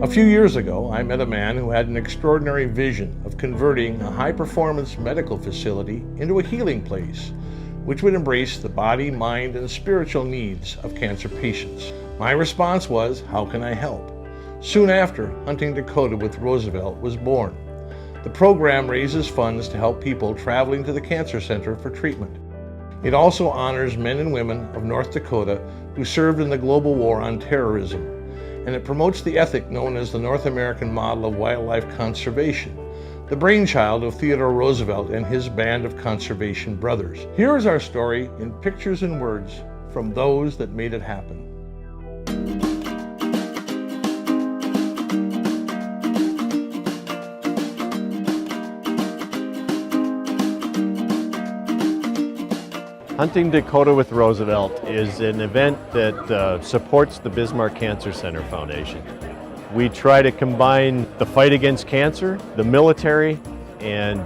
A few years ago, I met a man who had an extraordinary vision of converting a high-performance medical facility into a healing place, which would embrace the body, mind, and spiritual needs of cancer patients. My response was, how can I help? Soon after, Hunting Dakota with Roosevelt was born. The program raises funds to help people traveling to the cancer center for treatment. It also honors men and women of North Dakota who served in the global war on terrorism, and it promotes the ethic known as the North American model of wildlife conservation, the brainchild of Theodore Roosevelt and his band of conservation brothers. Here is our story in pictures and words from those that made it happen. Hunting Dakota with Roosevelt is an event that supports the Bismarck Cancer Center Foundation. We try to combine the fight against cancer, the military, and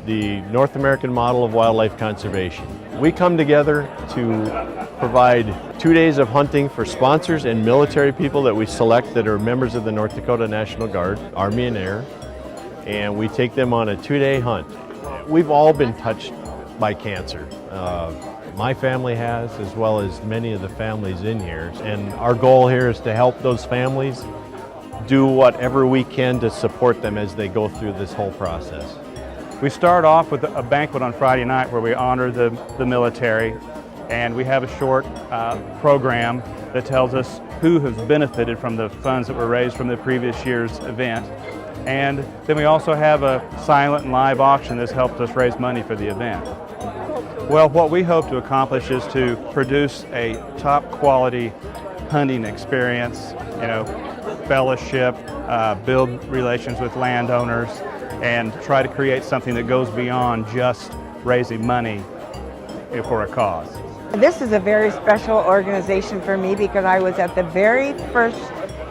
the North American model of wildlife conservation. We come together to provide 2 days of hunting for sponsors and military people that we select that are members of the North Dakota National Guard, Army and Air, and we take them on a 2-day hunt. We've all been touched by cancer. My family has, as well as many of the families in here. And our goal here is to help those families do whatever we can to support them as they go through this whole process. We start off with a banquet on Friday night where we honor the military, and we have a short program that tells us who has benefited from the funds that were raised from the previous year's event. And then we also have a silent and live auction that's helped us raise money for the event. Well, what we hope to accomplish is to produce a top quality hunting experience, fellowship, build relations with landowners, and try to create something that goes beyond just raising money for a cause. This is a very special organization for me because I was at the very first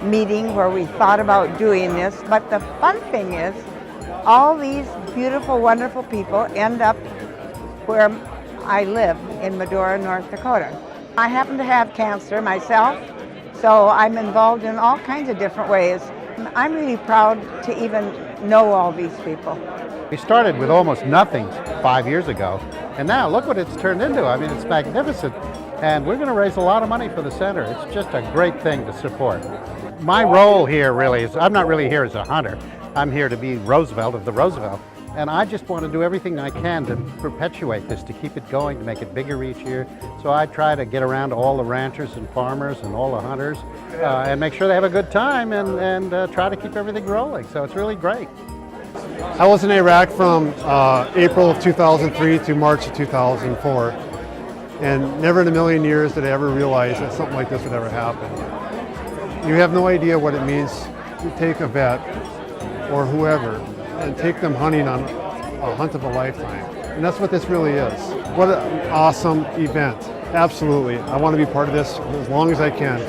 meeting where we thought about doing this, but the fun thing is all these beautiful, wonderful people end up where I live in Medora, North Dakota. I happen to have cancer myself, so I'm involved in all kinds of different ways. I'm really proud to even know all these people. We started with almost nothing 5 years ago, and now look what it's turned into. I mean, it's magnificent, and we're going to raise a lot of money for the center. It's just a great thing to support. My role here really is, I'm not really here as a hunter. I'm here to be Roosevelt of the Roosevelt. And I just want to do everything I can to perpetuate this, to keep it going, to make it bigger each year. So I try to get around to all the ranchers and farmers and all the hunters and make sure they have a good time and try to keep everything rolling. So it's really great. I was in Iraq from April of 2003 to March of 2004. And never in a million years did I ever realize that something like this would ever happen. You have no idea what it means to take a vet or whoever and take them hunting on a hunt of a lifetime. And that's what this really is. What an awesome event. Absolutely. I want to be part of this as long as I can.